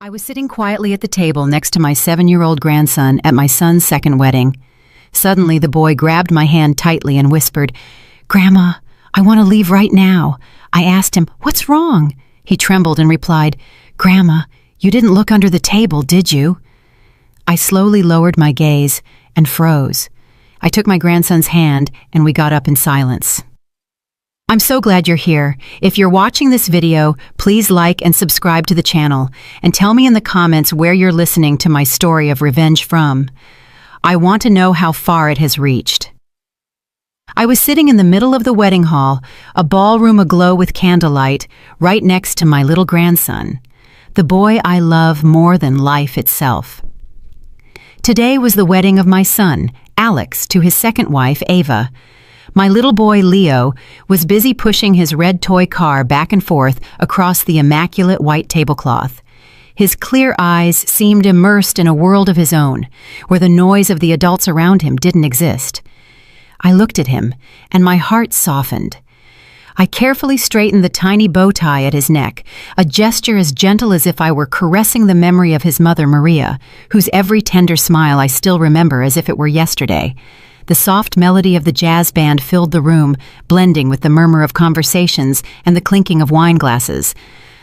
I was sitting quietly at the table next to my 7-year-old grandson at my son's second wedding. Suddenly, the boy grabbed my hand tightly and whispered, "Grandma, I want to leave right now." I asked him, "What's wrong?" He trembled and replied, "Grandma, you didn't look under the table, did you?" I slowly lowered my gaze and froze. I took my grandson's hand and we got up in silence. I'm so glad you're here. If you're watching this video, please like and subscribe to the channel and tell me in the comments where you're listening to my story of revenge from. I want to know how far it has reached. I was sitting in the middle of the wedding hall, a ballroom aglow with candlelight, right next to my little grandson, the boy I love more than life itself. Today was the wedding of my son, Alex, to his second wife, Ava. My little boy, Leo, was busy pushing his red toy car back and forth across the immaculate white tablecloth. His clear eyes seemed immersed in a world of his own, where the noise of the adults around him didn't exist. I looked at him, and my heart softened. I carefully straightened the tiny bow tie at his neck, a gesture as gentle as if I were caressing the memory of his mother, Maria, whose every tender smile I still remember as if it were yesterday. The soft melody of the jazz band filled the room, blending with the murmur of conversations and the clinking of wine glasses.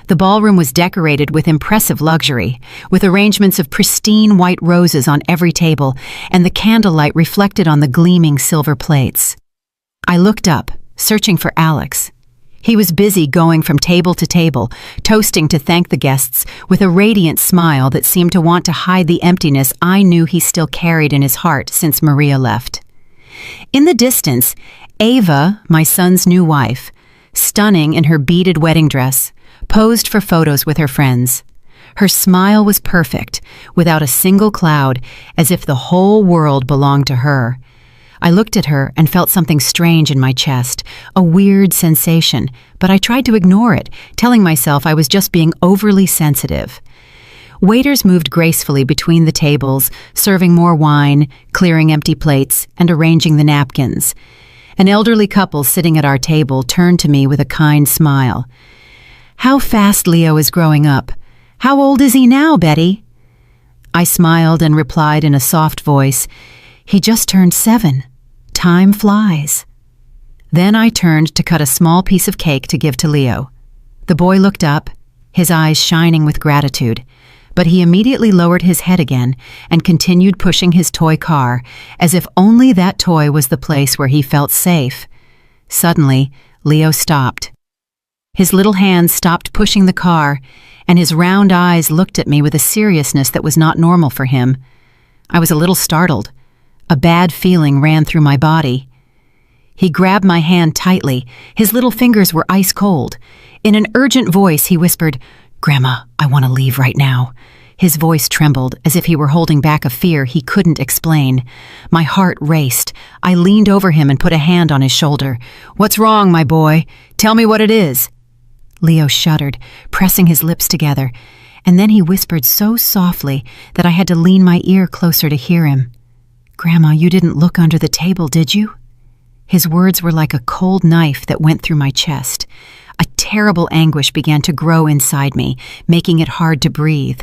The ballroom was decorated with impressive luxury, with arrangements of pristine white roses on every table, and the candlelight reflected on the gleaming silver plates. I looked up, searching for Alex. He was busy going from table to table, toasting to thank the guests, with a radiant smile that seemed to want to hide the emptiness I knew he still carried in his heart since Maria left. In the distance, Ava, my son's new wife, stunning in her beaded wedding dress, posed for photos with her friends. Her smile was perfect, without a single cloud, as if the whole world belonged to her. I looked at her and felt something strange in my chest, a weird sensation, but I tried to ignore it, telling myself I was just being overly sensitive. Waiters moved gracefully between the tables, serving more wine, clearing empty plates, and arranging the napkins. An elderly couple sitting at our table turned to me with a kind smile. "How fast Leo is growing up. How old is he now, Betty?" I smiled and replied in a soft voice, "He just turned 7. Time flies." Then I turned to cut a small piece of cake to give to Leo. The boy looked up, his eyes shining with gratitude, but he immediately lowered his head again and continued pushing his toy car, as if only that toy was the place where he felt safe. Suddenly, Leo stopped. His little hands stopped pushing the car, and his round eyes looked at me with a seriousness that was not normal for him. I was a little startled. A bad feeling ran through my body. He grabbed my hand tightly. His little fingers were ice cold. In an urgent voice, he whispered, "Grandma, I want to leave right now." His voice trembled, as if he were holding back a fear he couldn't explain. My heart raced. I leaned over him and put a hand on his shoulder. "What's wrong, my boy? Tell me what it is." Leo shuddered, pressing his lips together, and then he whispered so softly that I had to lean my ear closer to hear him. "Grandma, you didn't look under the table, did you?" His words were like a cold knife that went through my chest. A terrible anguish began to grow inside me, making it hard to breathe.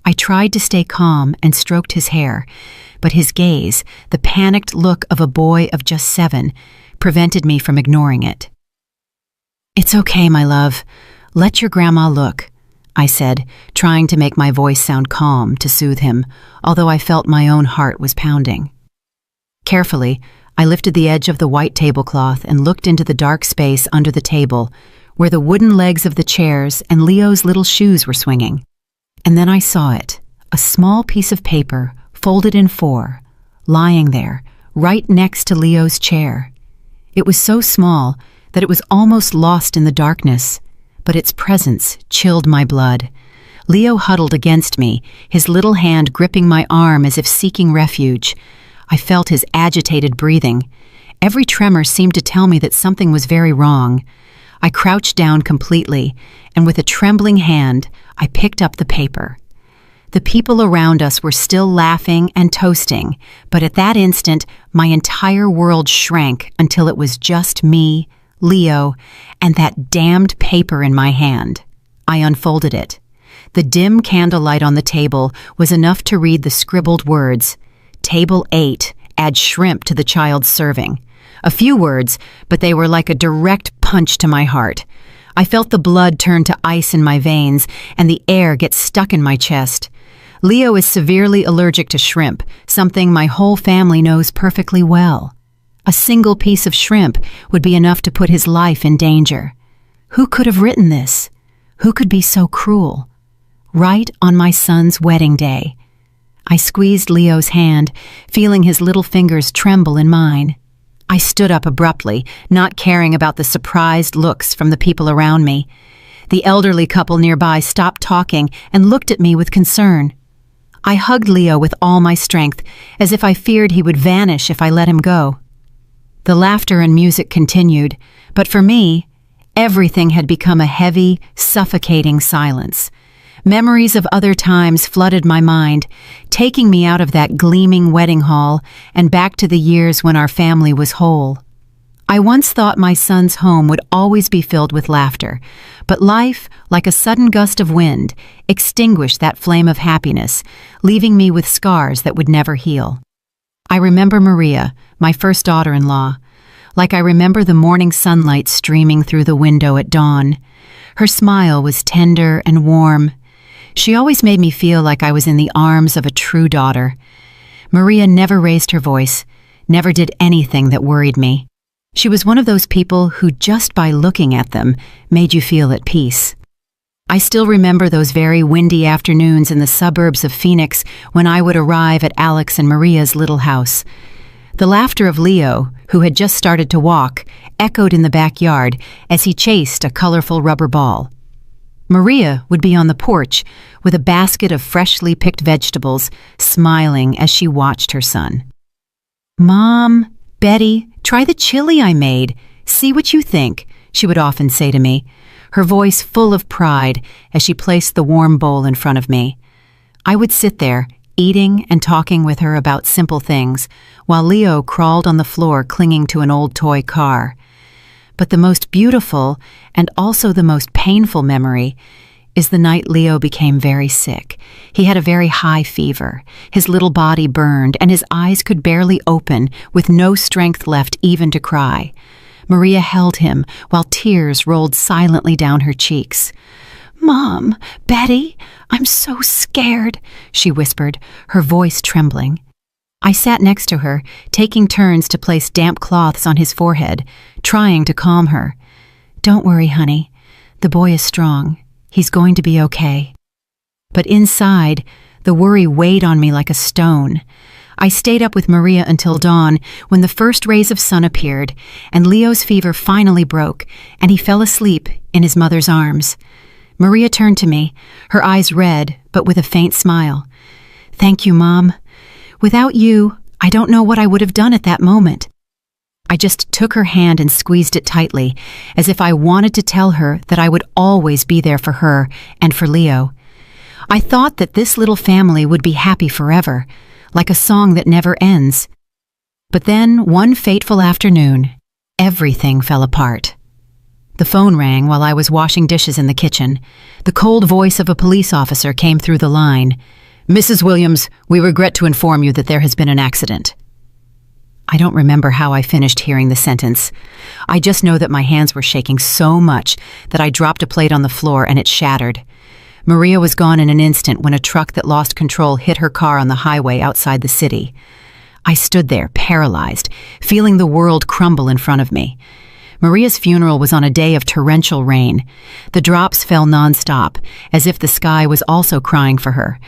I tried to stay calm and stroked his hair, but his gaze, the panicked look of a boy of just 7, prevented me from ignoring it. "It's okay, my love. Let your grandma look," I said, trying to make my voice sound calm to soothe him, although I felt my own heart was pounding. Carefully, I lifted the edge of the white tablecloth and looked into the dark space under the table, where the wooden legs of the chairs and Leo's little shoes were swinging. And then I saw it, a small piece of paper, folded in 4, lying there, right next to Leo's chair. It was so small that it was almost lost in the darkness, but its presence chilled my blood. Leo huddled against me, his little hand gripping my arm as if seeking refuge. I felt his agitated breathing. Every tremor seemed to tell me that something was very wrong. I crouched down completely, and with a trembling hand, I picked up the paper. The people around us were still laughing and toasting, but at that instant, my entire world shrank until it was just me, Leo, and that damned paper in my hand. I unfolded it. The dim candlelight on the table was enough to read the scribbled words, "Table 8, add shrimp to the child's serving." A few words, but they were like a direct punch to my heart. I felt the blood turn to ice in my veins and the air get stuck in my chest. Leo is severely allergic to shrimp, something my whole family knows perfectly well. A single piece of shrimp would be enough to put his life in danger. Who could have written this? Who could be so cruel? Right on my son's wedding day. I squeezed Leo's hand, feeling his little fingers tremble in mine. I stood up abruptly, not caring about the surprised looks from the people around me. The elderly couple nearby stopped talking and looked at me with concern. I hugged Leo with all my strength, as if I feared he would vanish if I let him go. The laughter and music continued, but for me, everything had become a heavy, suffocating silence. Memories of other times flooded my mind, taking me out of that gleaming wedding hall and back to the years when our family was whole. I once thought my son's home would always be filled with laughter, but life, like a sudden gust of wind, extinguished that flame of happiness, leaving me with scars that would never heal. I remember Maria, my first daughter-in-law, like I remember the morning sunlight streaming through the window at dawn. Her smile was tender and warm. She always made me feel like I was in the arms of a true daughter. Maria never raised her voice, never did anything that worried me. She was one of those people who, just by looking at them, made you feel at peace. I still remember those very windy afternoons in the suburbs of Phoenix when I would arrive at Alex and Maria's little house. The laughter of Leo, who had just started to walk, echoed in the backyard as he chased a colorful rubber ball. Maria would be on the porch with a basket of freshly picked vegetables, smiling as she watched her son. "Mom, Betty, try the chili I made. See what you think," she would often say to me, her voice full of pride as she placed the warm bowl in front of me. I would sit there, eating and talking with her about simple things, while Leo crawled on the floor clinging to an old toy car. But the most beautiful, and also the most painful memory, is the night Leo became very sick. He had a very high fever. His little body burned, and his eyes could barely open, with no strength left even to cry. Maria held him, while tears rolled silently down her cheeks. "Mom, Betty, I'm so scared," she whispered, her voice trembling. I sat next to her, taking turns to place damp cloths on his forehead, trying to calm her. "Don't worry, honey. The boy is strong. He's going to be okay." But inside, the worry weighed on me like a stone. I stayed up with Maria until dawn, when the first rays of sun appeared, and Leo's fever finally broke, and he fell asleep in his mother's arms. Maria turned to me, her eyes red, but with a faint smile. "Thank you, Mom. Without you, I don't know what I would have done at that moment." I just took her hand and squeezed it tightly, as if I wanted to tell her that I would always be there for her and for Leo. I thought that this little family would be happy forever, like a song that never ends. But then, one fateful afternoon, everything fell apart. The phone rang while I was washing dishes in the kitchen. The cold voice of a police officer came through the line. "Mrs. Williams, we regret to inform you that there has been an accident." I don't remember how I finished hearing the sentence. I just know that my hands were shaking so much that I dropped a plate on the floor and it shattered. Maria was gone in an instant when a truck that lost control hit her car on the highway outside the city. I stood there, paralyzed, feeling the world crumble in front of me. Maria's funeral was on a day of torrential rain. The drops fell nonstop, as if the sky was also crying for her.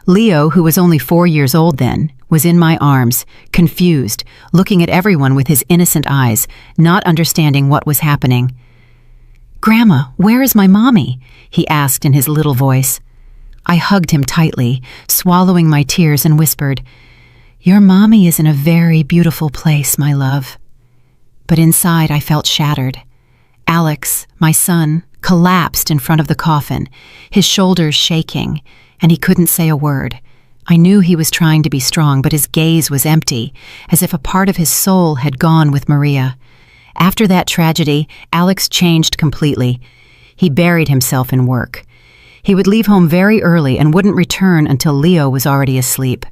Leo, who was only 4 years old then, was in my arms, confused, looking at everyone with his innocent eyes, not understanding what was happening. "Grandma, where is my mommy?" he asked in his little voice. I hugged him tightly, swallowing my tears, and whispered, "Your mommy is in a very beautiful place, my love." But inside I felt shattered. Alex, my son, collapsed in front of the coffin, his shoulders shaking, and he couldn't say a word. I knew he was trying to be strong, but his gaze was empty, as if a part of his soul had gone with Maria. After that tragedy, Alex changed completely. He buried himself in work. He would leave home very early and wouldn't return until Leo was already asleep.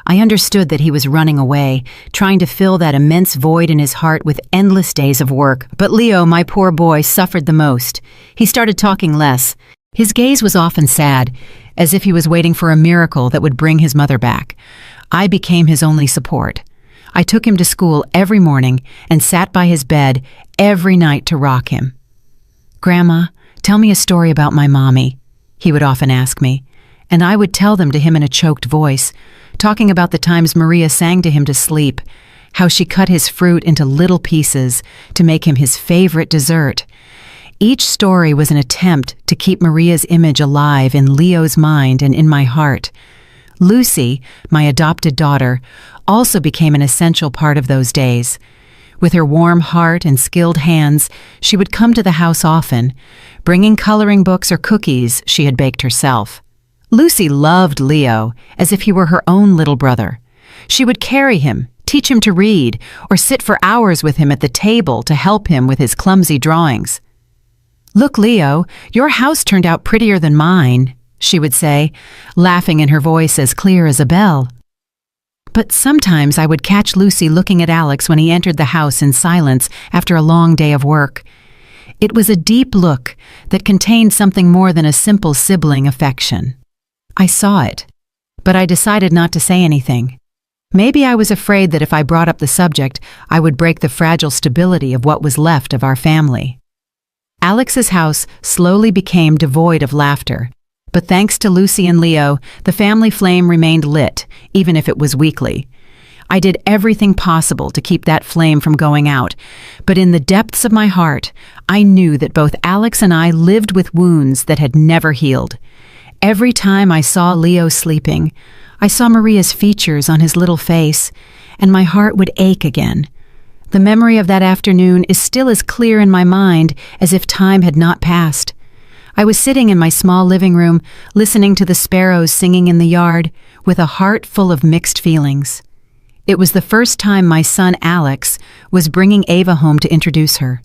I understood that he was running away, trying to fill that immense void in his heart with endless days of work. But Leo, my poor boy, suffered the most. He started talking less. His gaze was often sad, as if he was waiting for a miracle that would bring his mother back. I became his only support. I took him to school every morning and sat by his bed every night to rock him. "Grandma, tell me a story about my mommy," he would often ask me, and I would tell them to him in a choked voice, talking about the times Maria sang to him to sleep, how she cut his fruit into little pieces to make him his favorite dessert. Each story was an attempt to keep Maria's image alive in Leo's mind and in my heart. Lucy, my adopted daughter, also became an essential part of those days. With her warm heart and skilled hands, she would come to the house often, bringing coloring books or cookies she had baked herself. Lucy loved Leo as if he were her own little brother. She would carry him, teach him to read, or sit for hours with him at the table to help him with his clumsy drawings. "Look, Leo, your house turned out prettier than mine," she would say, laughing in her voice as clear as a bell. But sometimes I would catch Lucy looking at Alex when he entered the house in silence after a long day of work. It was a deep look that contained something more than a simple sibling affection. I saw it, but I decided not to say anything. Maybe I was afraid that if I brought up the subject, I would break the fragile stability of what was left of our family. Alex's house slowly became devoid of laughter, but thanks to Lucy and Leo, the family flame remained lit, even if it was weakly. I did everything possible to keep that flame from going out, but in the depths of my heart, I knew that both Alex and I lived with wounds that had never healed. Every time I saw Leo sleeping, I saw Maria's features on his little face, and my heart would ache again. The memory of that afternoon is still as clear in my mind as if time had not passed. I was sitting in my small living room, listening to the sparrows singing in the yard, with a heart full of mixed feelings. It was the first time my son Alex was bringing Ava home to introduce her.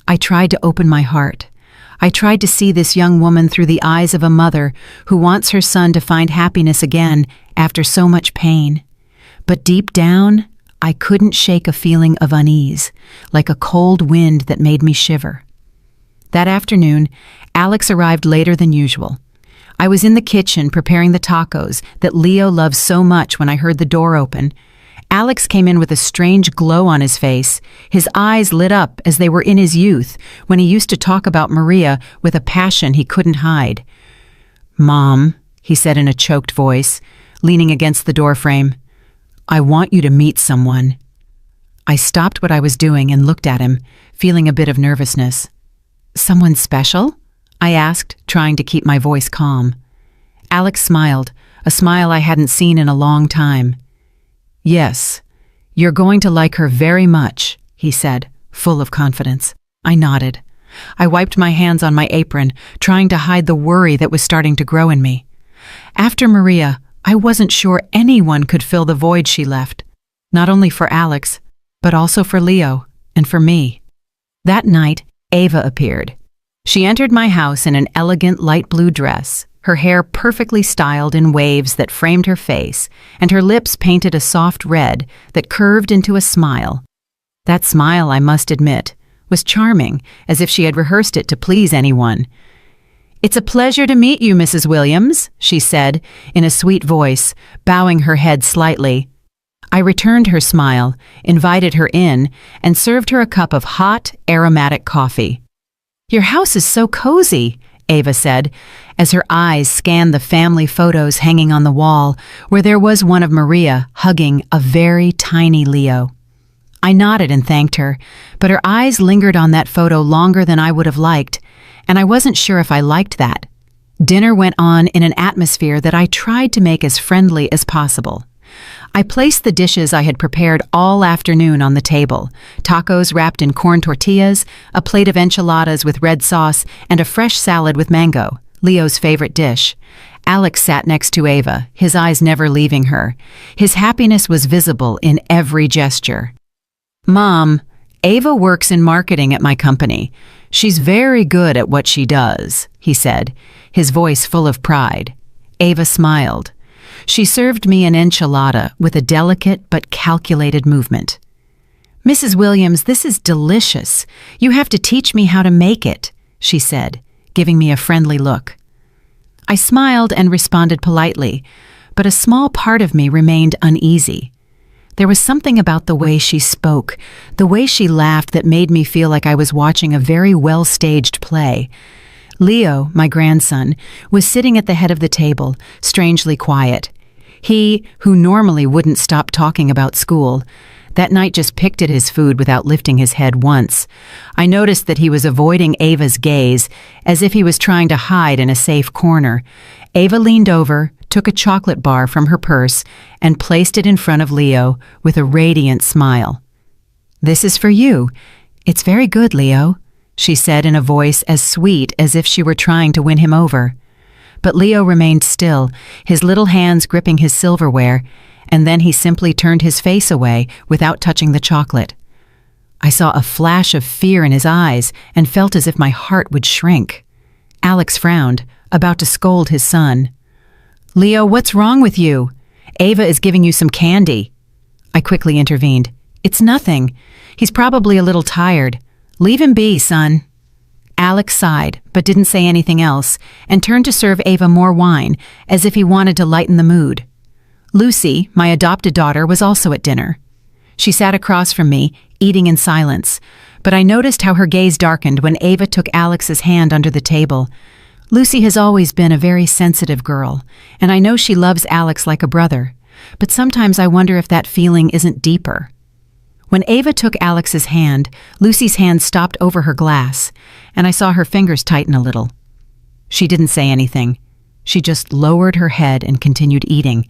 I tried to open my heart. I tried to see this young woman through the eyes of a mother who wants her son to find happiness again after so much pain. But deep down, I couldn't shake a feeling of unease, like a cold wind that made me shiver. That afternoon, Alex arrived later than usual. I was in the kitchen preparing the tacos that Leo loves so much when I heard the door open. Alex came in with a strange glow on his face. His eyes lit up as they were in his youth, when he used to talk about Maria with a passion he couldn't hide. "Mom," he said in a choked voice, leaning against the doorframe, "I want you to meet someone." I stopped what I was doing and looked at him, feeling a bit of nervousness. "Someone special?" I asked, trying to keep my voice calm. Alex smiled, a smile I hadn't seen in a long time. "Yes, you're going to like her very much," he said, full of confidence. I nodded. I wiped my hands on my apron, trying to hide the worry that was starting to grow in me. After Maria, I wasn't sure anyone could fill the void she left, not only for Alex, but also for Leo and for me. That night, Ava appeared. She entered my house in an elegant light blue dress, her hair perfectly styled in waves that framed her face, and her lips painted a soft red that curved into a smile. That smile, I must admit, was charming, as if she had rehearsed it to please anyone. "It's a pleasure to meet you, Mrs. Williams," she said, in a sweet voice, bowing her head slightly. I returned her smile, invited her in, and served her a cup of hot, aromatic coffee. "Your house is so cozy," Ava said, as her eyes scanned the family photos hanging on the wall, where there was one of Maria hugging a very tiny Leo. I nodded and thanked her, but her eyes lingered on that photo longer than I would have liked, and I wasn't sure if I liked that. Dinner went on in an atmosphere that I tried to make as friendly as possible. I placed the dishes I had prepared all afternoon on the table: tacos wrapped in corn tortillas, a plate of enchiladas with red sauce, and a fresh salad with mango, Leo's favorite dish. Alex sat next to Ava, his eyes never leaving her. His happiness was visible in every gesture. "Mom, Ava works in marketing at my company. She's very good at what she does, he said, his voice full of pride. Ava smiled. She served me an enchilada with a delicate but calculated movement. Mrs. Williams, this is delicious. You have to teach me how to make it, she said, giving me a friendly look. I smiled and responded politely, but a small part of me remained uneasy. There was something about the way she spoke, the way she laughed that made me feel like I was watching a very well-staged play. Leo, my grandson, was sitting at the head of the table, strangely quiet. He, who normally wouldn't stop talking about school, that night just picked at his food without lifting his head once. I noticed that he was avoiding Ava's gaze, as if he was trying to hide in a safe corner. Ava leaned over, took a chocolate bar from her purse, and placed it in front of Leo with a radiant smile. "This is for you. It's very good, Leo," she said in a voice as sweet as if she were trying to win him over. But Leo remained still, his little hands gripping his silverware, and then he simply turned his face away without touching the chocolate. I saw a flash of fear in his eyes and felt as if my heart would shrink. Alex frowned, about to scold his son. "Leo, what's wrong with you? Ava is giving you some candy." I quickly intervened. "It's nothing. He's probably a little tired. Leave him be, son." Alex sighed, but didn't say anything else, and turned to serve Ava more wine, as if he wanted to lighten the mood. Lucy, my adopted daughter, was also at dinner. She sat across from me, eating in silence, but I noticed how her gaze darkened when Ava took Alex's hand under the table. Lucy has always been a very sensitive girl, and I know she loves Alex like a brother, but sometimes I wonder if that feeling isn't deeper. When Ava took Alex's hand, Lucy's hand stopped over her glass, and I saw her fingers tighten a little. She didn't say anything. She just lowered her head and continued eating.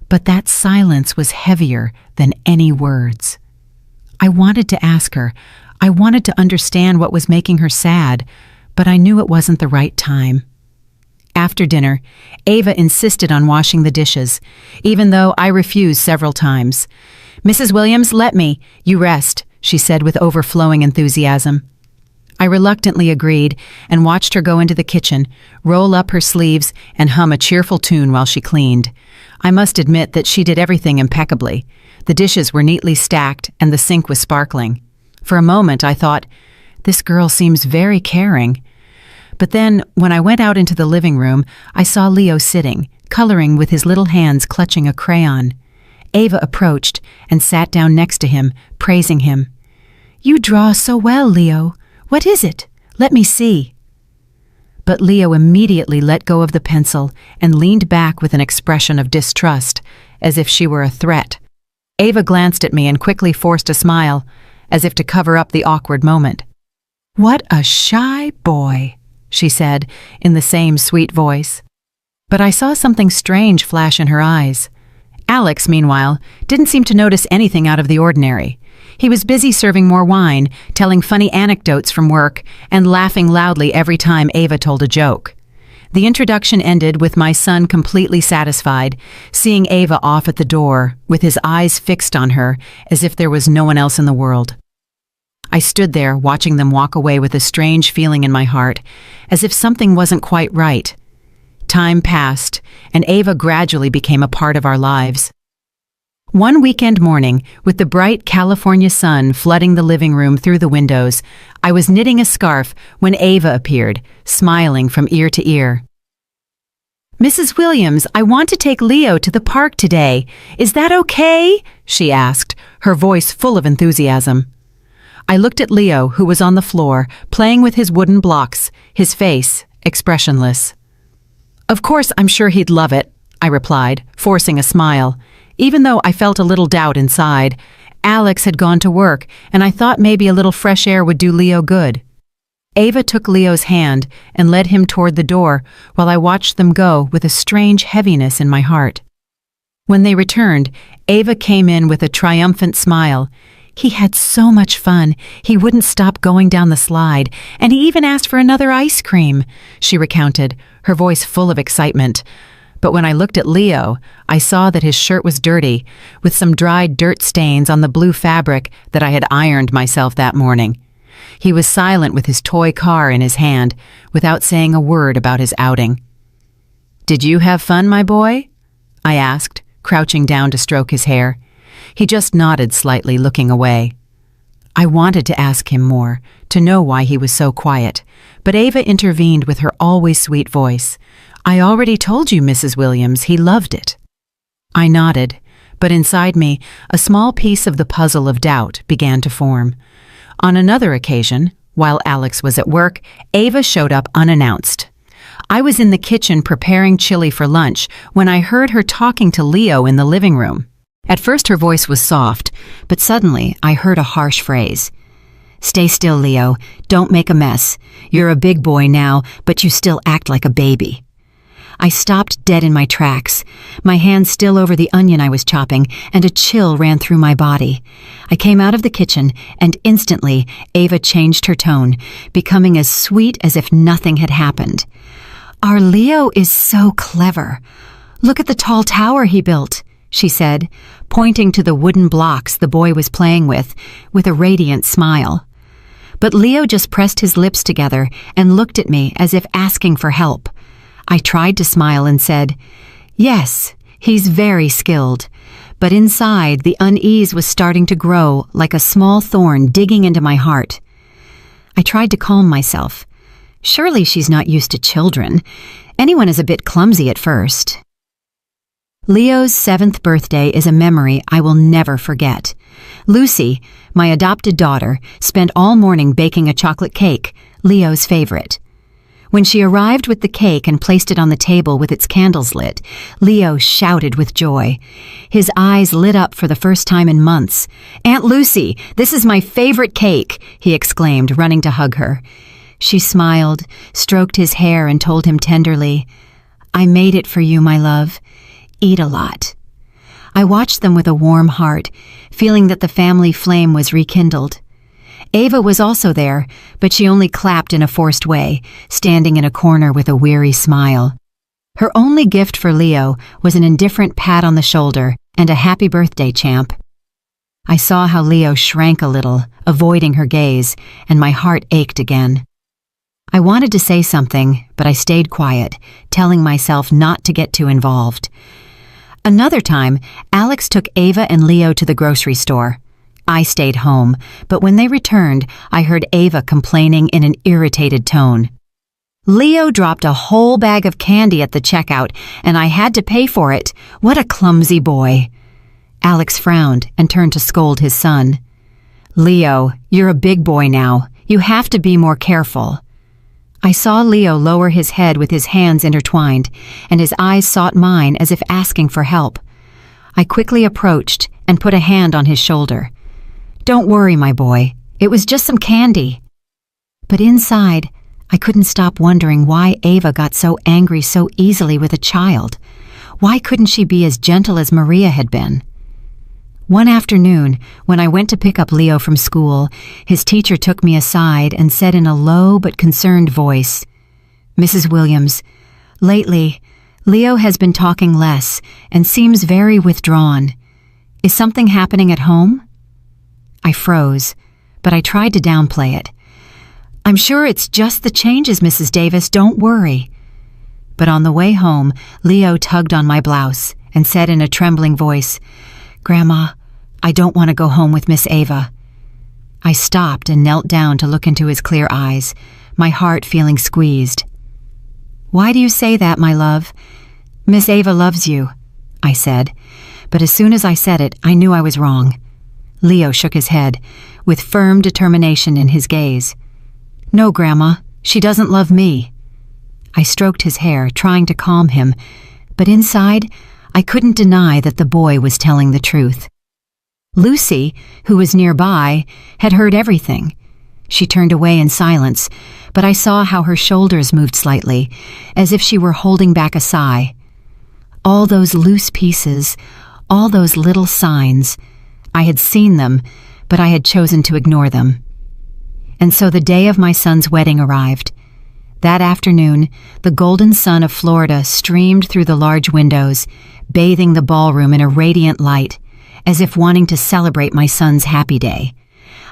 But that silence was heavier than any words. I wanted to ask her. I wanted to understand what was making her sad, but I knew it wasn't the right time. After dinner, Ava insisted on washing the dishes, even though I refused several times. "Mrs. Williams, let me. You rest," she said with overflowing enthusiasm. I reluctantly agreed and watched her go into the kitchen, roll up her sleeves, and hum a cheerful tune while she cleaned. I must admit that she did everything impeccably. The dishes were neatly stacked and the sink was sparkling. For a moment I thought, this girl seems very caring. But then, when I went out into the living room, I saw Leo sitting, coloring with his little hands clutching a crayon. Ava approached and sat down next to him, praising him. "You draw so well, Leo. What is it? Let me see." But Leo immediately let go of the pencil and leaned back with an expression of distrust, as if she were a threat. Ava glanced at me and quickly forced a smile, as if to cover up the awkward moment. "What a shy boy," she said in the same sweet voice. But I saw something strange flash in her eyes. Alex, meanwhile, didn't seem to notice anything out of the ordinary. He was busy serving more wine, telling funny anecdotes from work, and laughing loudly every time Ava told a joke. The introduction ended with my son completely satisfied, seeing Ava off at the door, with his eyes fixed on her, as if there was no one else in the world. I stood there, watching them walk away with a strange feeling in my heart, as if something wasn't quite right. Time passed, and Ava gradually became a part of our lives. One weekend morning, with the bright California sun flooding the living room through the windows, I was knitting a scarf when Ava appeared, smiling from ear to ear. "Mrs. Williams, I want to take Leo to the park today. Is that okay?" she asked, her voice full of enthusiasm. I looked at Leo, who was on the floor, playing with his wooden blocks, his face expressionless. "Of course, I'm sure he'd love it," I replied, forcing a smile, even though I felt a little doubt inside. Alex had gone to work, and I thought maybe a little fresh air would do Leo good. Ava took Leo's hand and led him toward the door while I watched them go with a strange heaviness in my heart. When they returned, Ava came in with a triumphant smile. "He had so much fun. He wouldn't stop going down the slide, and he even asked for another ice cream," she recounted, her voice full of excitement. But when I looked at Leo, I saw that his shirt was dirty, with some dried dirt stains on the blue fabric that I had ironed myself that morning. He was silent with his toy car in his hand, without saying a word about his outing. "Did you have fun, my boy?" I asked, crouching down to stroke his hair. He just nodded slightly, looking away. I wanted to ask him more, to know why he was so quiet, but Ava intervened with her always sweet voice. "I already told you, Mrs. Williams, he loved it." I nodded, but inside me, a small piece of the puzzle of doubt began to form. On another occasion, while Alex was at work, Ava showed up unannounced. I was in the kitchen preparing chili for lunch when I heard her talking to Leo in the living room. At first her voice was soft, but suddenly I heard a harsh phrase. "Stay still, Leo. Don't make a mess. You're a big boy now, but you still act like a baby." I stopped dead in my tracks, my hand still over the onion I was chopping, and a chill ran through my body. I came out of the kitchen, and instantly Ava changed her tone, becoming as sweet as if nothing had happened. "Our Leo is so clever. Look at the tall tower he built," she said, pointing to the wooden blocks the boy was playing with a radiant smile. But Leo just pressed his lips together and looked at me as if asking for help. I tried to smile and said, "Yes, he's very skilled." But inside, the unease was starting to grow like a small thorn digging into my heart. I tried to calm myself. Surely she's not used to children. Anyone is a bit clumsy at first. Leo's 7th birthday is a memory I will never forget. Lucy, my adopted daughter, spent all morning baking a chocolate cake, Leo's favorite. When she arrived with the cake and placed it on the table with its candles lit, Leo shouted with joy. His eyes lit up for the first time in months. "Aunt Lucy, this is my favorite cake," he exclaimed, running to hug her. She smiled, stroked his hair, and told him tenderly, "I made it for you, my love. Eat a lot." I watched them with a warm heart, feeling that the family flame was rekindled. Ava was also there, but she only clapped in a forced way, standing in a corner with a weary smile. Her only gift for Leo was an indifferent pat on the shoulder and a happy birthday, champ. I saw how Leo shrank a little, avoiding her gaze, and my heart ached again. I wanted to say something, but I stayed quiet, telling myself not to get too involved. Another time, Alex took Ava and Leo to the grocery store. I stayed home, but when they returned, I heard Ava complaining in an irritated tone. "Leo dropped a whole bag of candy at the checkout, and I had to pay for it. What a clumsy boy." Alex frowned and turned to scold his son. "Leo, you're a big boy now. You have to be more careful." I saw Leo lower his head with his hands intertwined, and his eyes sought mine as if asking for help. I quickly approached and put a hand on his shoulder. "Don't worry, my boy. It was just some candy." But inside, I couldn't stop wondering why Ava got so angry so easily with a child. Why couldn't she be as gentle as Maria had been? One afternoon, when I went to pick up Leo from school, his teacher took me aside and said in a low but concerned voice, "Mrs. Williams, lately, Leo has been talking less and seems very withdrawn. Is something happening at home?" I froze, but I tried to downplay it. "I'm sure it's just the changes, Mrs. Davis, don't worry." But on the way home, Leo tugged on my blouse and said in a trembling voice, "Grandma, I don't want to go home with Miss Ava." I stopped and knelt down to look into his clear eyes, my heart feeling squeezed. "Why do you say that, my love?" "Miss Ava loves you," I said, but as soon as I said it, I knew I was wrong. Leo shook his head, with firm determination in his gaze. "No, Grandma, she doesn't love me." I stroked his hair, trying to calm him, but inside, I couldn't deny that the boy was telling the truth. Lucy, who was nearby, had heard everything. She turned away in silence, but I saw how her shoulders moved slightly, as if she were holding back a sigh. All those loose pieces, all those little signs, I had seen them, but I had chosen to ignore them. And so the day of my son's wedding arrived. That afternoon, the golden sun of Florida streamed through the large windows, bathing the ballroom in a radiant light, as if wanting to celebrate my son's happy day.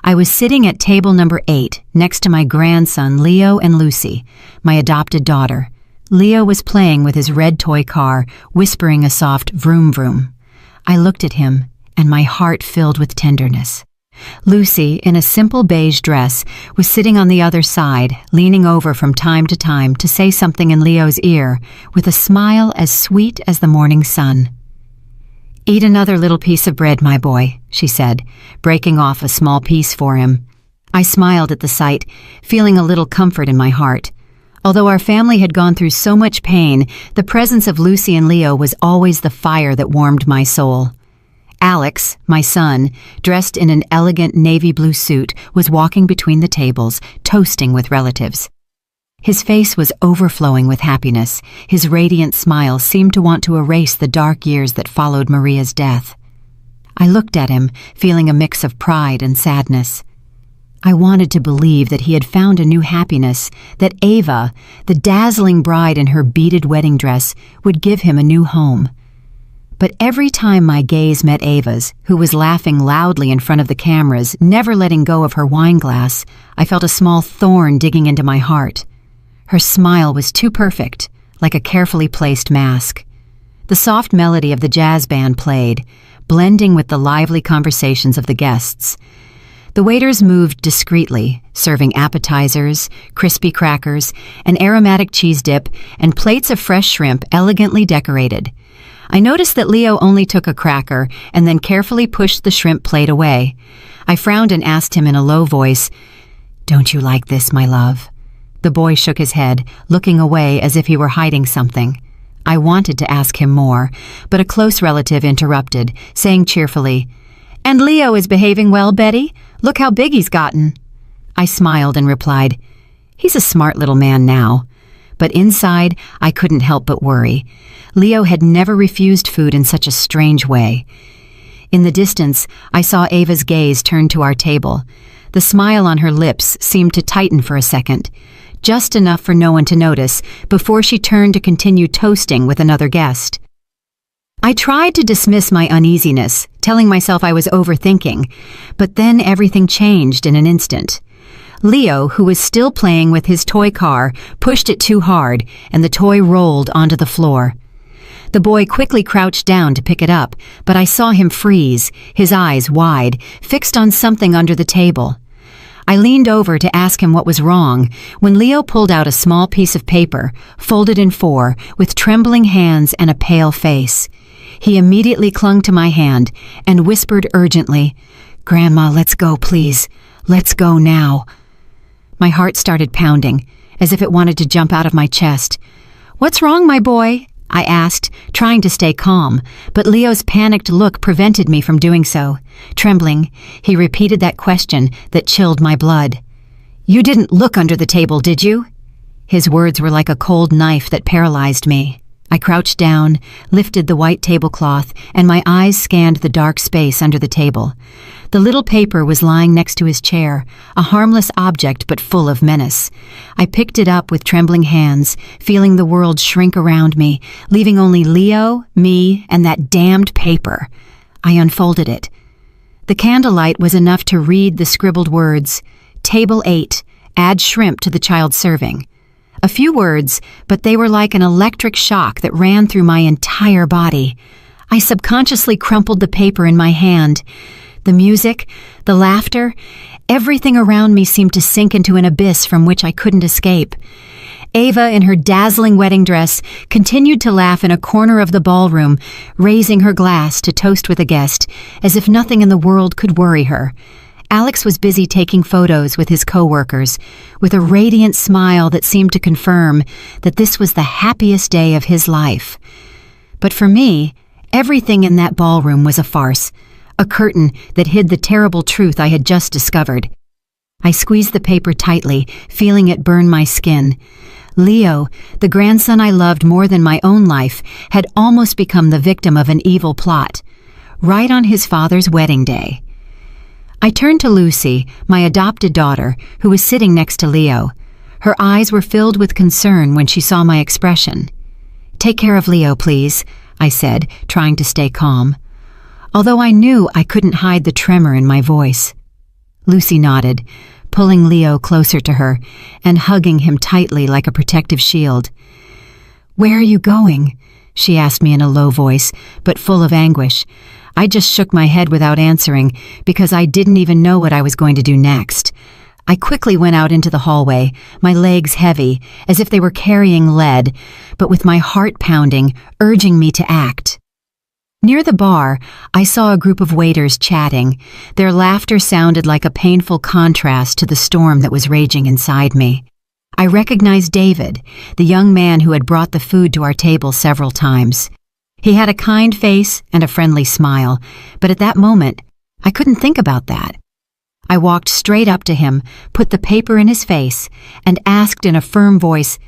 I was sitting at table number 8 next to my grandson Leo and Lucy, my adopted daughter. Leo was playing with his red toy car, whispering a soft vroom vroom. I looked at him, and my heart filled with tenderness. Lucy, in a simple beige dress, was sitting on the other side, leaning over from time to say something in Leo's ear, with a smile as sweet as the morning sun. "Eat another little piece of bread, my boy," she said, breaking off a small piece for him. I smiled at the sight, feeling a little comfort in my heart. Although our family had gone through so much pain, the presence of Lucy and Leo was always the fire that warmed my soul. Alex, my son, dressed in an elegant navy blue suit, was walking between the tables, toasting with relatives. His face was overflowing with happiness. His radiant smile seemed to want to erase the dark years that followed Maria's death. I looked at him, feeling a mix of pride and sadness. I wanted to believe that he had found a new happiness, that Ava, the dazzling bride in her beaded wedding dress, would give him a new home. But every time my gaze met Ava's, who was laughing loudly in front of the cameras, never letting go of her wine glass, I felt a small thorn digging into my heart. Her smile was too perfect, like a carefully placed mask. The soft melody of the jazz band played, blending with the lively conversations of the guests. The waiters moved discreetly, serving appetizers, crispy crackers, an aromatic cheese dip, and plates of fresh shrimp elegantly decorated. I noticed that Leo only took a cracker and then carefully pushed the shrimp plate away. I frowned and asked him in a low voice, "Don't you like this, my love?" The boy shook his head, looking away as if he were hiding something. I wanted to ask him more, but a close relative interrupted, saying cheerfully, "And Leo is behaving well, Betty? Look how big he's gotten." I smiled and replied, "He's a smart little man now." But inside, I couldn't help but worry. Leo had never refused food in such a strange way. In the distance, I saw Ava's gaze turn to our table. The smile on her lips seemed to tighten for a second, just enough for no one to notice, before she turned to continue toasting with another guest. I tried to dismiss my uneasiness, telling myself I was overthinking, but then everything changed in an instant. Leo, who was still playing with his toy car, pushed it too hard, and the toy rolled onto the floor. The boy quickly crouched down to pick it up, but I saw him freeze, his eyes wide, fixed on something under the table. I leaned over to ask him what was wrong, when Leo pulled out a small piece of paper, folded in 4, with trembling hands and a pale face. He immediately clung to my hand and whispered urgently, "Grandma, let's go, please. Let's go now." My heart started pounding, as if it wanted to jump out of my chest. "What's wrong, my boy?" I asked, trying to stay calm, but Leo's panicked look prevented me from doing so. Trembling, he repeated that question that chilled my blood. "You didn't look under the table, did you?" His words were like a cold knife that paralyzed me. I crouched down, lifted the white tablecloth, and my eyes scanned the dark space under the table. The little paper was lying next to his chair, a harmless object but full of menace. I picked it up with trembling hands, feeling the world shrink around me, leaving only Leo, me, and that damned paper. I unfolded it. The candlelight was enough to read the scribbled words, "Table 8, add shrimp to the child serving." A few words, but they were like an electric shock that ran through my entire body. I subconsciously crumpled the paper in my hand. The music, the laughter, everything around me seemed to sink into an abyss from which I couldn't escape. Ava, in her dazzling wedding dress, continued to laugh in a corner of the ballroom, raising her glass to toast with a guest, as if nothing in the world could worry her. Alex was busy taking photos with his co-workers, with a radiant smile that seemed to confirm that this was the happiest day of his life. But for me, everything in that ballroom was a farce, a curtain that hid the terrible truth I had just discovered. I squeezed the paper tightly, feeling it burn my skin. Leo, the grandson I loved more than my own life, had almost become the victim of an evil plot, right on his father's wedding day. I turned to Lucy, my adopted daughter, who was sitting next to Leo. Her eyes were filled with concern when she saw my expression. "Take care of Leo, please," I said, trying to stay calm, although I knew I couldn't hide the tremor in my voice. Lucy nodded, pulling Leo closer to her and hugging him tightly like a protective shield. "Where are you going?" she asked me in a low voice, but full of anguish. I just shook my head without answering because I didn't even know what I was going to do next. I quickly went out into the hallway, my legs heavy, as if they were carrying lead, but with my heart pounding, urging me to act. Near the bar, I saw a group of waiters chatting. Their laughter sounded like a painful contrast to the storm that was raging inside me. I recognized David, the young man who had brought the food to our table several times. He had a kind face and a friendly smile, but at that moment, I couldn't think about that. I walked straight up to him, put the paper in his face, and asked in a firm voice,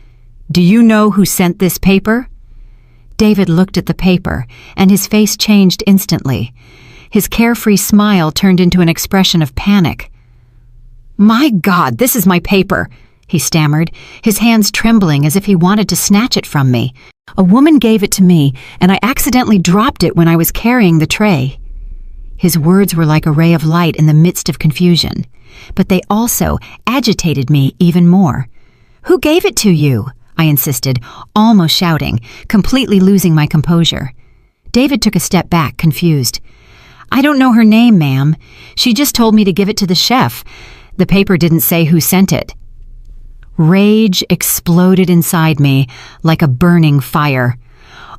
"Do you know who sent this paper?" David looked at the paper, and his face changed instantly. His carefree smile turned into an expression of panic. "My God, this is my paper," he stammered, his hands trembling as if he wanted to snatch it from me. "A woman gave it to me, and I accidentally dropped it when I was carrying the tray." His words were like a ray of light in the midst of confusion, but they also agitated me even more. "Who gave it to you?" I insisted, almost shouting, completely losing my composure. David took a step back, confused. "I don't know her name, ma'am. She just told me to give it to the chef. The paper didn't say who sent it." Rage exploded inside me like a burning fire.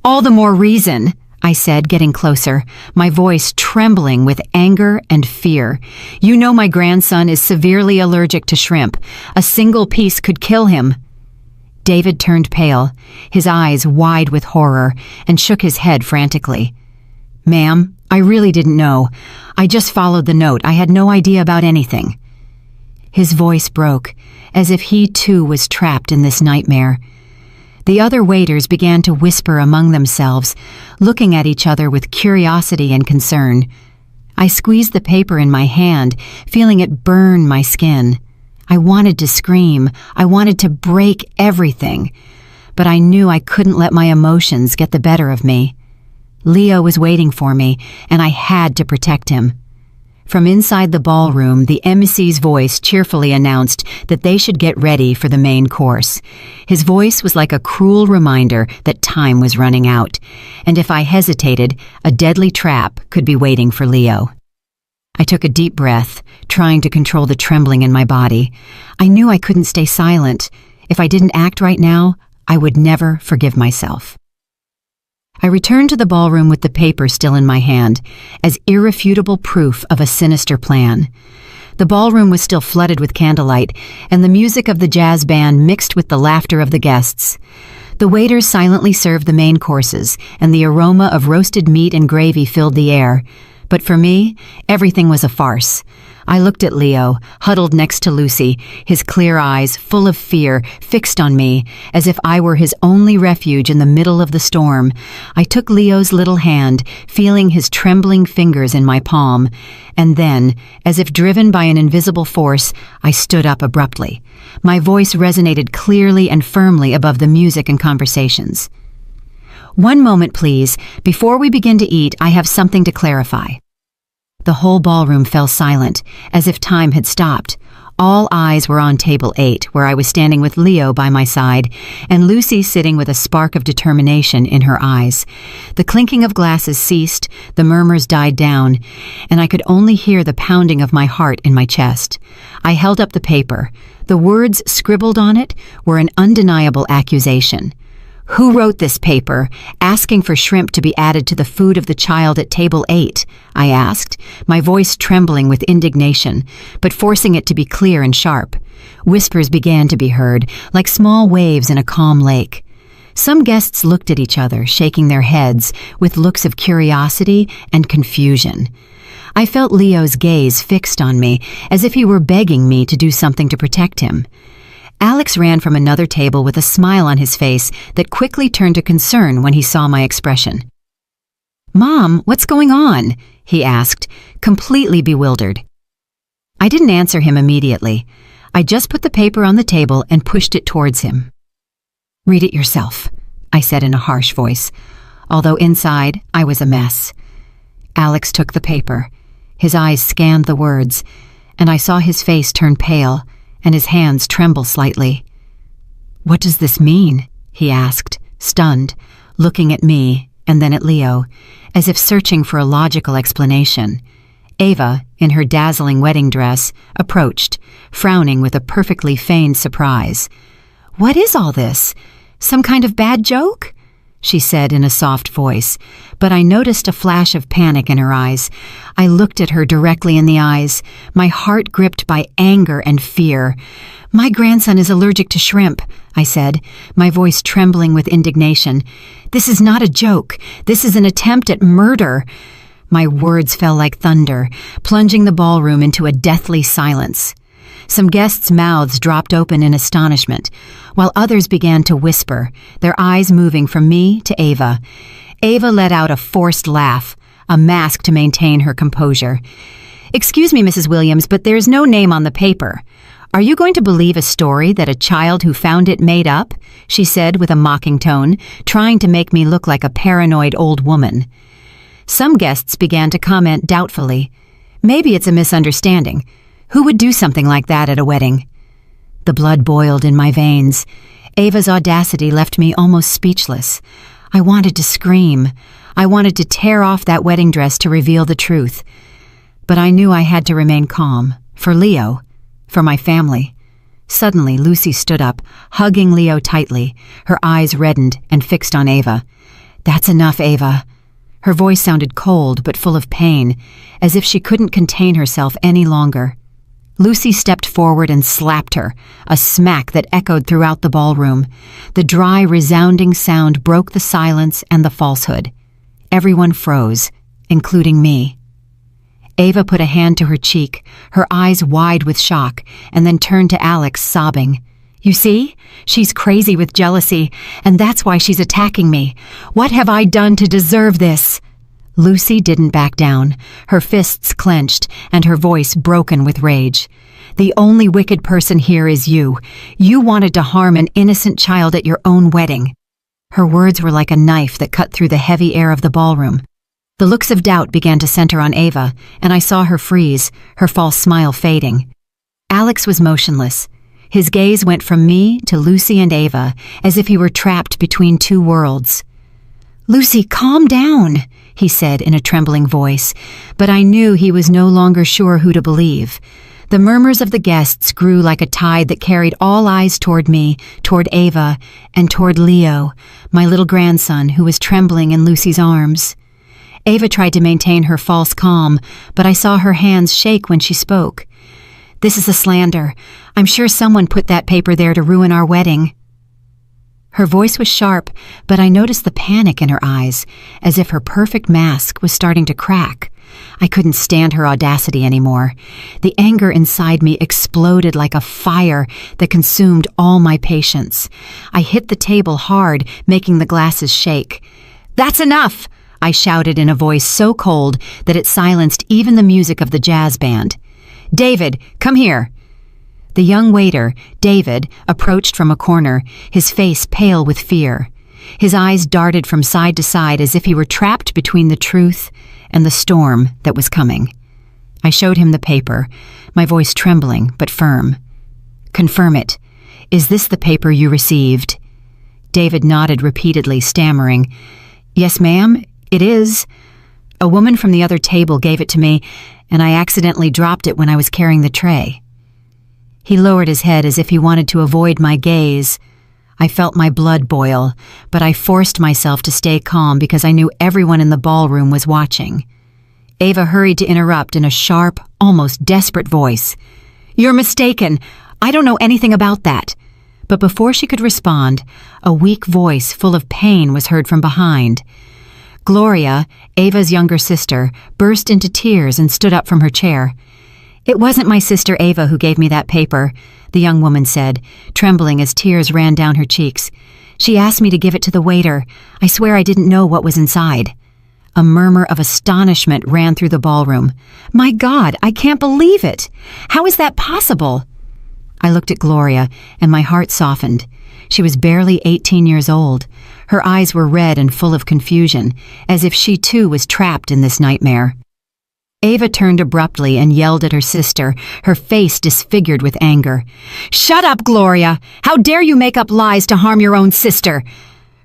"All the more reason," I said, getting closer, my voice trembling with anger and fear. "You know my grandson is severely allergic to shrimp. A single piece could kill him." David turned pale, his eyes wide with horror, and shook his head frantically. "Ma'am, I really didn't know. I just followed the note. I had no idea about anything." His voice broke, as if he too was trapped in this nightmare. The other waiters began to whisper among themselves, looking at each other with curiosity and concern. I squeezed the paper in my hand, feeling it burn my skin. I wanted to scream. I wanted to break everything. But I knew I couldn't let my emotions get the better of me. Leo was waiting for me, and I had to protect him. From inside the ballroom, the MC's voice cheerfully announced that they should get ready for the main course. His voice was like a cruel reminder that time was running out, and if I hesitated, a deadly trap could be waiting for Leo. I took a deep breath, trying to control the trembling in my body. I knew I couldn't stay silent. If I didn't act right now, I would never forgive myself. I returned to the ballroom with the paper still in my hand, as irrefutable proof of a sinister plan. The ballroom was still flooded with candlelight, and the music of the jazz band mixed with the laughter of the guests. The waiters silently served the main courses, and the aroma of roasted meat and gravy filled the air. But for me, everything was a farce. I looked at Leo, huddled next to Lucy, his clear eyes, full of fear, fixed on me, as if I were his only refuge in the middle of the storm. I took Leo's little hand, feeling his trembling fingers in my palm, and then, as if driven by an invisible force, I stood up abruptly. My voice resonated clearly and firmly above the music and conversations. "One moment, please. Before we begin to eat, I have something to clarify." The whole ballroom fell silent, as if time had stopped. All eyes were on table 8, where I was standing with Leo by my side, and Lucy sitting with a spark of determination in her eyes. The clinking of glasses ceased, the murmurs died down, and I could only hear the pounding of my heart in my chest. I held up the paper. The words scribbled on it were an undeniable accusation. "Who wrote this paper, asking for shrimp to be added to the food of the child at table 8? I asked, my voice trembling with indignation, but forcing it to be clear and sharp. Whispers began to be heard, like small waves in a calm lake. Some guests looked at each other, shaking their heads, with looks of curiosity and confusion. I felt Leo's gaze fixed on me, as if he were begging me to do something to protect him. Alex ran from another table with a smile on his face that quickly turned to concern when he saw my expression. "Mom, what's going on?" he asked, completely bewildered. I didn't answer him immediately. I just put the paper on the table and pushed it towards him. "Read it yourself," I said in a harsh voice, although inside I was a mess. Alex took the paper. His eyes scanned the words, and I saw his face turn pale and his hands tremble slightly. "What does this mean?" he asked, stunned, looking at me and then at Leo, as if searching for a logical explanation. Ava, in her dazzling wedding dress, approached, frowning with a perfectly feigned surprise. "What is all this? Some kind of bad joke?" she said in a soft voice, but I noticed a flash of panic in her eyes. I looked at her directly in the eyes, my heart gripped by anger and fear. "My grandson is allergic to shrimp," I said, my voice trembling with indignation. "This is not a joke. This is an attempt at murder." My words fell like thunder, plunging the ballroom into a deathly silence. Some guests' mouths dropped open in astonishment, while others began to whisper, their eyes moving from me to Ava. Ava let out a forced laugh, a mask to maintain her composure. "Excuse me, Mrs. Williams, but there's no name on the paper. Are you going to believe a story that a child who found it made up?" she said with a mocking tone, trying to make me look like a paranoid old woman. Some guests began to comment doubtfully. "Maybe it's a misunderstanding. Who would do something like that at a wedding?" The blood boiled in my veins. Ava's audacity left me almost speechless. I wanted to scream. I wanted to tear off that wedding dress to reveal the truth. But I knew I had to remain calm, for Leo, for my family. Suddenly, Lucy stood up, hugging Leo tightly, her eyes reddened and fixed on Ava. "That's enough, Ava." Her voice sounded cold but full of pain, as if she couldn't contain herself any longer. Lucy stepped forward and slapped her, a smack that echoed throughout the ballroom. The dry, resounding sound broke the silence and the falsehood. Everyone froze, including me. Ava put a hand to her cheek, her eyes wide with shock, and then turned to Alex, sobbing. "You see? She's crazy with jealousy, and that's why she's attacking me. What have I done to deserve this?" Lucy didn't back down, her fists clenched and her voice broken with rage. "The only wicked person here is you. You wanted to harm an innocent child at your own wedding." Her words were like a knife that cut through the heavy air of the ballroom. The looks of doubt began to center on Ava, and I saw her freeze, her false smile fading. Alex was motionless. His gaze went from me to Lucy and Ava, as if he were trapped between two worlds. "Lucy, calm down," he said in a trembling voice, but I knew he was no longer sure who to believe. The murmurs of the guests grew like a tide that carried all eyes toward me, toward Ava, and toward Leo, my little grandson who was trembling in Lucy's arms. Ava tried to maintain her false calm, but I saw her hands shake when she spoke. "This is a slander. I'm sure someone put that paper there to ruin our wedding." Her voice was sharp, but I noticed the panic in her eyes, as if her perfect mask was starting to crack. I couldn't stand her audacity anymore. The anger inside me exploded like a fire that consumed all my patience. I hit the table hard, making the glasses shake. "That's enough!" I shouted in a voice so cold that it silenced even the music of the jazz band. "David, come here." The young waiter, David, approached from a corner, his face pale with fear. His eyes darted from side to side as if he were trapped between the truth and the storm that was coming. I showed him the paper, my voice trembling but firm. "Confirm it. Is this the paper you received?" David nodded repeatedly, stammering. "Yes, ma'am, it is. A woman from the other table gave it to me, and I accidentally dropped it when I was carrying the tray." He lowered his head as if he wanted to avoid my gaze. I felt my blood boil, but I forced myself to stay calm because I knew everyone in the ballroom was watching. Ava hurried to interrupt in a sharp, almost desperate voice. "You're mistaken. I don't know anything about that." But before she could respond, a weak voice full of pain was heard from behind. Gloria, Ava's younger sister, burst into tears and stood up from her chair. "It wasn't my sister Ava who gave me that paper," the young woman said, trembling as tears ran down her cheeks. "She asked me to give it to the waiter. I swear I didn't know what was inside." A murmur of astonishment ran through the ballroom. "My God, I can't believe it! How is that possible?" I looked at Gloria, and my heart softened. She was barely 18 years old. Her eyes were red and full of confusion, as if she too was trapped in this nightmare. Ava turned abruptly and yelled at her sister, her face disfigured with anger. "Shut up, Gloria! How dare you make up lies to harm your own sister?"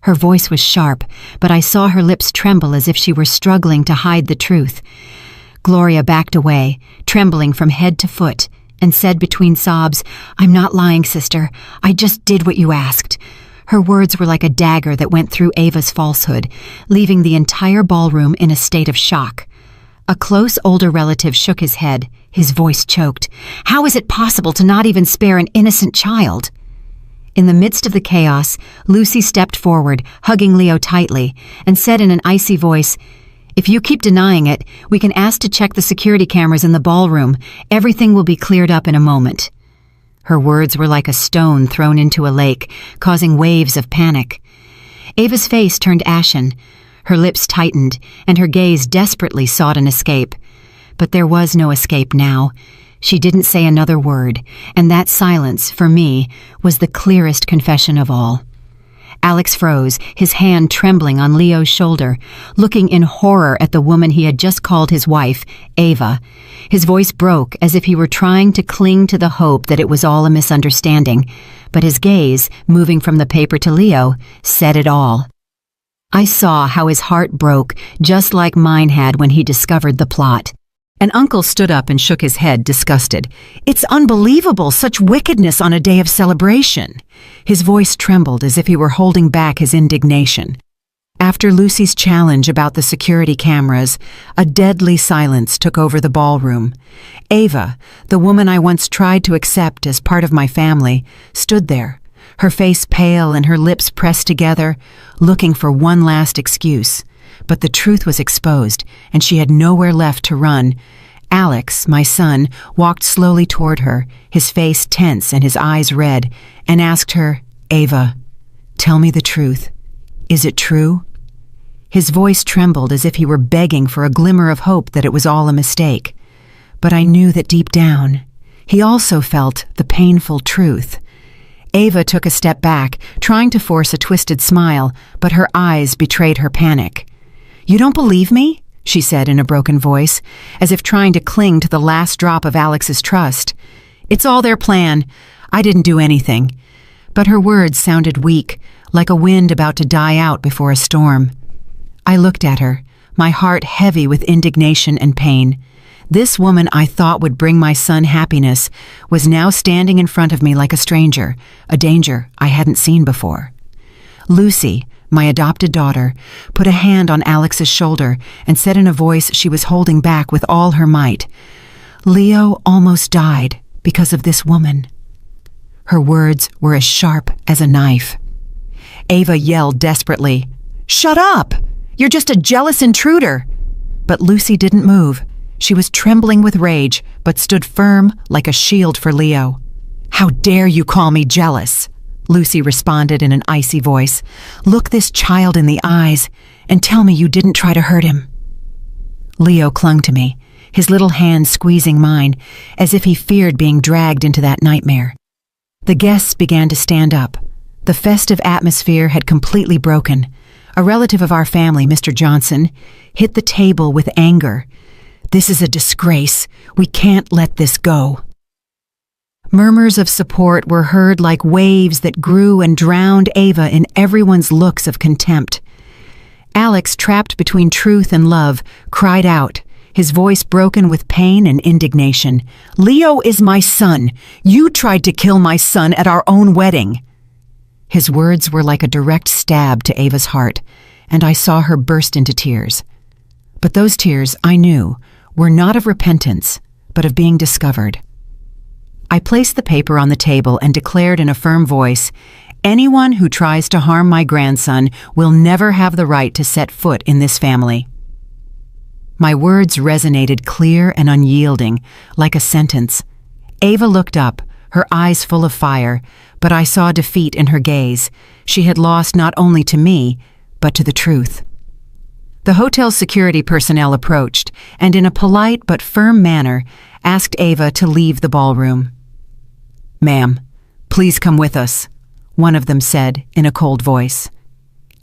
Her voice was sharp, but I saw her lips tremble as if she were struggling to hide the truth. Gloria backed away, trembling from head to foot, and said between sobs, "I'm not lying, sister. I just did what you asked." Her words were like a dagger that went through Ava's falsehood, leaving the entire ballroom in a state of shock. A close older relative shook his head, his voice choked. "How is it possible to not even spare an innocent child?" In the midst of the chaos, Lucy stepped forward, hugging Leo tightly, and said in an icy voice, "If you keep denying it, we can ask to check the security cameras in the ballroom. Everything will be cleared up in a moment." Her words were like a stone thrown into a lake, causing waves of panic. Ava's face turned ashen. Her lips tightened, and her gaze desperately sought an escape. But there was no escape now. She didn't say another word, and that silence, for me, was the clearest confession of all. Alex froze, his hand trembling on Leo's shoulder, looking in horror at the woman he had just called his wife, Ava. His voice broke as if he were trying to cling to the hope that it was all a misunderstanding, but his gaze, moving from the paper to Leo, said it all. I saw how his heart broke, just like mine had when he discovered the plot. And Uncle stood up and shook his head, disgusted. "It's unbelievable, such wickedness on a day of celebration." His voice trembled as if he were holding back his indignation. After Lucy's challenge about the security cameras, a deadly silence took over the ballroom. Ava, the woman I once tried to accept as part of my family, stood there, her face pale and her lips pressed together, looking for one last excuse. But the truth was exposed, and she had nowhere left to run. Alex, my son, walked slowly toward her, his face tense and his eyes red, and asked her, "Ava, tell me the truth. Is it true?" His voice trembled as if he were begging for a glimmer of hope that it was all a mistake. But I knew that deep down, he also felt the painful truth. Ava took a step back, trying to force a twisted smile, but her eyes betrayed her panic. "You don't believe me?" she said in a broken voice, as if trying to cling to the last drop of Alex's trust. "It's all their plan. I didn't do anything." But her words sounded weak, like a wind about to die out before a storm. I looked at her, my heart heavy with indignation and pain. This woman I thought would bring my son happiness was now standing in front of me like a stranger, a danger I hadn't seen before. Lucy, my adopted daughter, put a hand on Alex's shoulder and said in a voice she was holding back with all her might, "Leo almost died because of this woman." Her words were as sharp as a knife. Ava yelled desperately, "Shut up! You're just a jealous intruder!" But Lucy didn't move. She was trembling with rage, but stood firm like a shield for Leo. "How dare you call me jealous?" Lucy responded in an icy voice. "Look this child in the eyes and tell me you didn't try to hurt him." Leo clung to me, his little hand squeezing mine, as if he feared being dragged into that nightmare. The guests began to stand up. The festive atmosphere had completely broken. A relative of our family, Mr. Johnson, hit the table with anger. "This is a disgrace. We can't let this go." Murmurs of support were heard like waves that grew and drowned Ava in everyone's looks of contempt. Alex, trapped between truth and love, cried out, his voice broken with pain and indignation. "Leo is my son. You tried to kill my son at our own wedding." His words were like a direct stab to Ava's heart, and I saw her burst into tears. But those tears, I knew, were not of repentance, but of being discovered. I placed the paper on the table and declared in a firm voice, "Anyone who tries to harm my grandson will never have the right to set foot in this family." My words resonated clear and unyielding, like a sentence. Ava looked up, her eyes full of fire, but I saw defeat in her gaze. She had lost not only to me, but to the truth. The hotel's security personnel approached, and in a polite but firm manner, asked Ava to leave the ballroom. "Ma'am, please come with us," one of them said in a cold voice.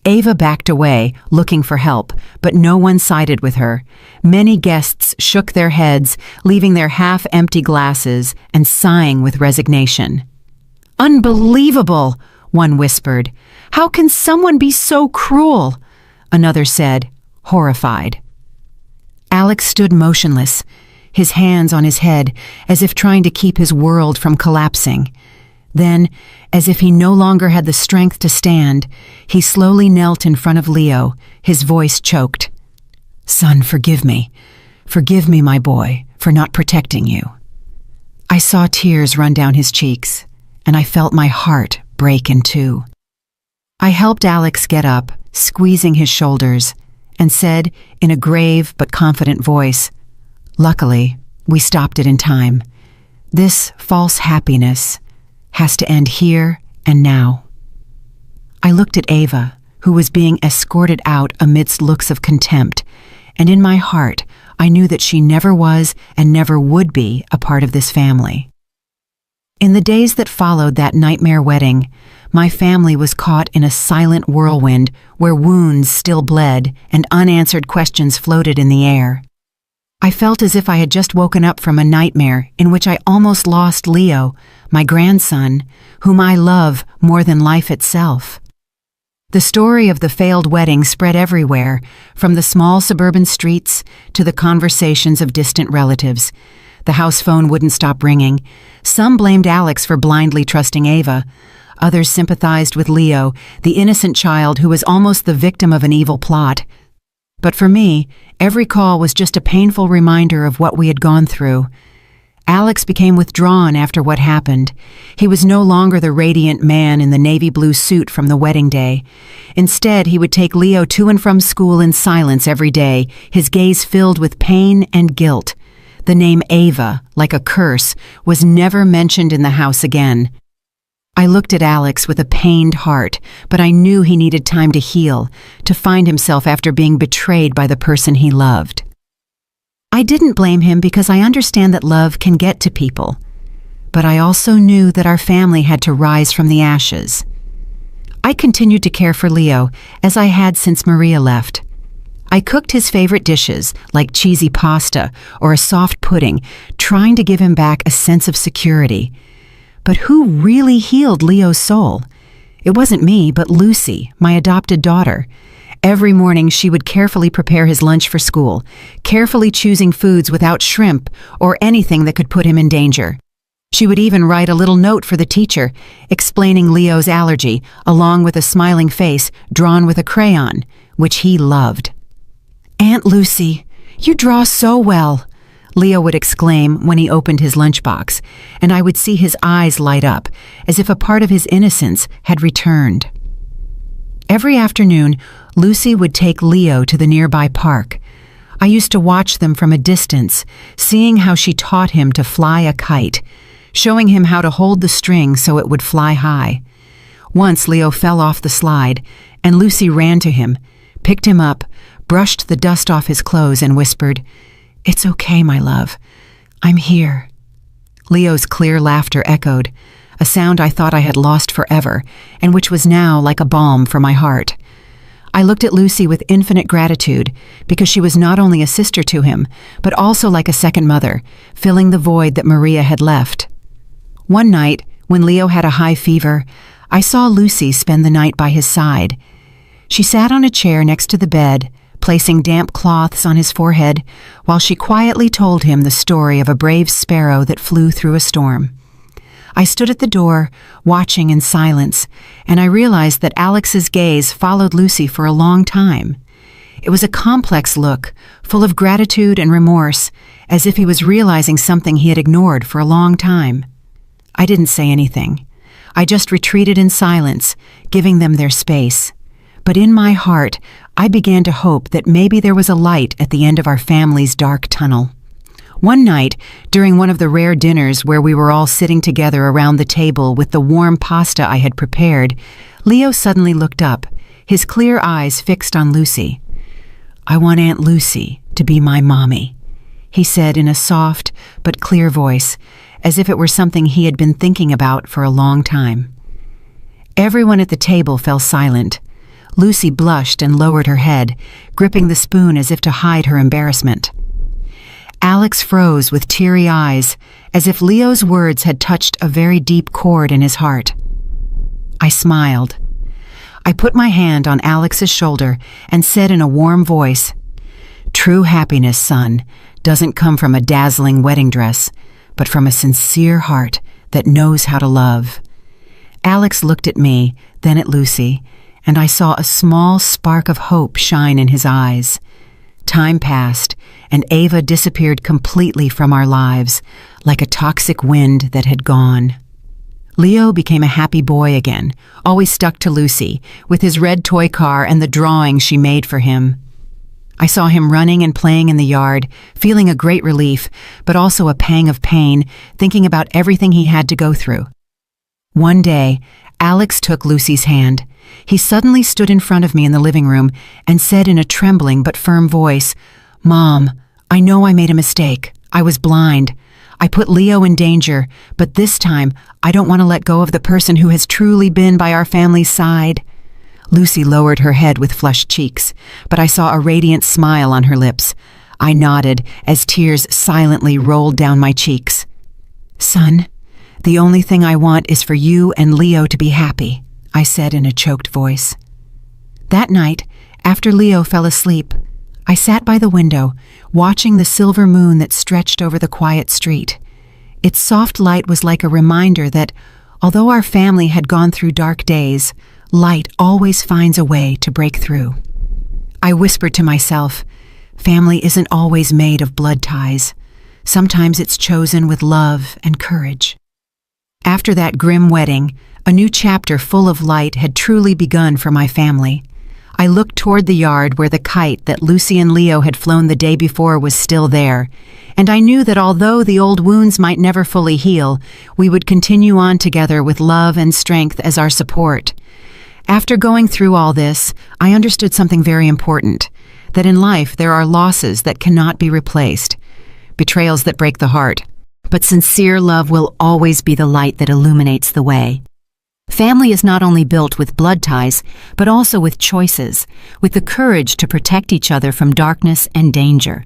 Ava backed away, looking for help, but no one sided with her. Many guests shook their heads, leaving their half-empty glasses and sighing with resignation. "Unbelievable," one whispered. "How can someone be so cruel?" Another said, horrified. Alex stood motionless, his hands on his head, as if trying to keep his world from collapsing. Then, as if he no longer had the strength to stand, he slowly knelt in front of Leo, his voice choked. "Son, forgive me. Forgive me, my boy, for not protecting you." I saw tears run down his cheeks, and I felt my heart break in two. I helped Alex get up, squeezing his shoulders, and said in a grave but confident voice, "Luckily, we stopped it in time. This false happiness has to end here and now." I looked at Ava, who was being escorted out amidst looks of contempt, and in my heart I knew that she never was and never would be a part of this family. In the days that followed that nightmare wedding, my family was caught in a silent whirlwind where wounds still bled and unanswered questions floated in the air. I felt as if I had just woken up from a nightmare in which I almost lost Leo, my grandson, whom I love more than life itself. The story of the failed wedding spread everywhere, from the small suburban streets to the conversations of distant relatives. The house phone wouldn't stop ringing. Some blamed Alex for blindly trusting Ava. Others sympathized with Leo, the innocent child who was almost the victim of an evil plot. But for me, every call was just a painful reminder of what we had gone through. Alex became withdrawn after what happened. He was no longer the radiant man in the navy blue suit from the wedding day. Instead, he would take Leo to and from school in silence every day, his gaze filled with pain and guilt. The name Ava, like a curse, was never mentioned in the house again. I looked at Alex with a pained heart, but I knew he needed time to heal, to find himself after being betrayed by the person he loved. I didn't blame him because I understand that love can get to people, but I also knew that our family had to rise from the ashes. I continued to care for Leo, as I had since Maria left. I cooked his favorite dishes, like cheesy pasta or a soft pudding, trying to give him back a sense of security. But who really healed Leo's soul? It wasn't me, but Lucy, my adopted daughter. Every morning she would carefully prepare his lunch for school, carefully choosing foods without shrimp or anything that could put him in danger. She would even write a little note for the teacher, explaining Leo's allergy, along with a smiling face drawn with a crayon, which he loved. "Aunt Lucy, you draw so well," Leo would exclaim when he opened his lunchbox, and I would see his eyes light up, as if a part of his innocence had returned. Every afternoon, Lucy would take Leo to the nearby park. I used to watch them from a distance, seeing how she taught him to fly a kite, showing him how to hold the string so it would fly high. Once Leo fell off the slide, and Lucy ran to him, picked him up, brushed the dust off his clothes, and whispered, "It's okay, my love. I'm here." Leo's clear laughter echoed, a sound I thought I had lost forever, and which was now like a balm for my heart. I looked at Lucy with infinite gratitude, because she was not only a sister to him, but also like a second mother, filling the void that Maria had left. One night, when Leo had a high fever, I saw Lucy spend the night by his side. She sat on a chair next to the bed, placing damp cloths on his forehead, while she quietly told him the story of a brave sparrow that flew through a storm. I stood at the door, watching in silence, and I realized that Alex's gaze followed Lucy for a long time. It was a complex look, full of gratitude and remorse, as if he was realizing something he had ignored for a long time. I didn't say anything. I just retreated in silence, giving them their space. But in my heart, I began to hope that maybe there was a light at the end of our family's dark tunnel. One night, during one of the rare dinners where we were all sitting together around the table with the warm pasta I had prepared, Leo suddenly looked up, his clear eyes fixed on Lucy. "I want Aunt Lucy to be my mommy," he said in a soft but clear voice, as if it were something he had been thinking about for a long time. Everyone at the table fell silent. Lucy blushed and lowered her head, gripping the spoon as if to hide her embarrassment. Alex froze with teary eyes, as if Leo's words had touched a very deep chord in his heart. I smiled. I put my hand on Alex's shoulder and said in a warm voice, "True happiness, son, doesn't come from a dazzling wedding dress, but from a sincere heart that knows how to love." Alex looked at me, then at Lucy, and I saw a small spark of hope shine in his eyes. Time passed, and Ava disappeared completely from our lives, like a toxic wind that had gone. Leo became a happy boy again, always stuck to Lucy, with his red toy car and the drawing she made for him. I saw him running and playing in the yard, feeling a great relief, but also a pang of pain, thinking about everything he had to go through. One day, Alex took Lucy's hand. He suddenly stood in front of me in the living room and said in a trembling but firm voice, "Mom, I know I made a mistake. I was blind. I put Leo in danger, but this time I don't want to let go of the person who has truly been by our family's side." Lucy lowered her head with flushed cheeks, but I saw a radiant smile on her lips. I nodded as tears silently rolled down my cheeks. "Son, the only thing I want is for you and Leo to be happy," I said in a choked voice. That night, after Leo fell asleep, I sat by the window, watching the silver moon that stretched over the quiet street. Its soft light was like a reminder that, although our family had gone through dark days, light always finds a way to break through. I whispered to myself, family isn't always made of blood ties. Sometimes it's chosen with love and courage. After that grim wedding, a new chapter full of light had truly begun for my family. I looked toward the yard where the kite that Lucy and Leo had flown the day before was still there, and I knew that although the old wounds might never fully heal, we would continue on together with love and strength as our support. After going through all this, I understood something very important, that in life there are losses that cannot be replaced, betrayals that break the heart, but sincere love will always be the light that illuminates the way. Family is not only built with blood ties, but also with choices, with the courage to protect each other from darkness and danger.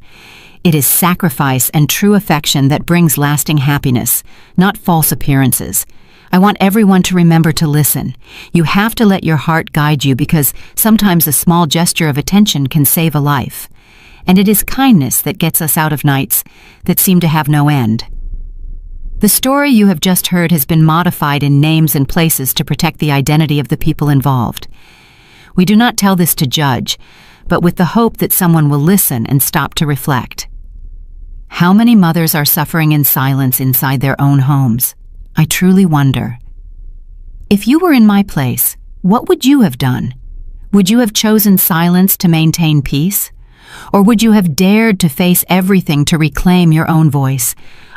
It is sacrifice and true affection that brings lasting happiness, not false appearances. I want everyone to remember to listen. You have to let your heart guide you because sometimes a small gesture of attention can save a life. And it is kindness that gets us out of nights that seem to have no end. The story you have just heard has been modified in names and places to protect the identity of the people involved. We do not tell this to judge, but with the hope that someone will listen and stop to reflect. How many mothers are suffering in silence inside their own homes? I truly wonder. If you were in my place, what would you have done? Would you have chosen silence to maintain peace? Or would you have dared to face everything to reclaim your own voice?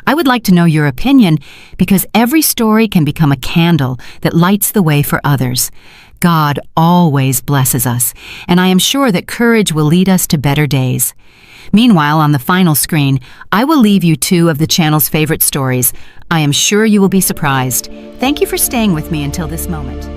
I would like to know your opinion because every story can become a candle that lights the way for others. God always blesses us, and I am sure that courage will lead us to better days. Meanwhile, on the final screen, I will leave you two of the channel's favorite stories. I am sure you will be surprised. Thank you for staying with me until this moment.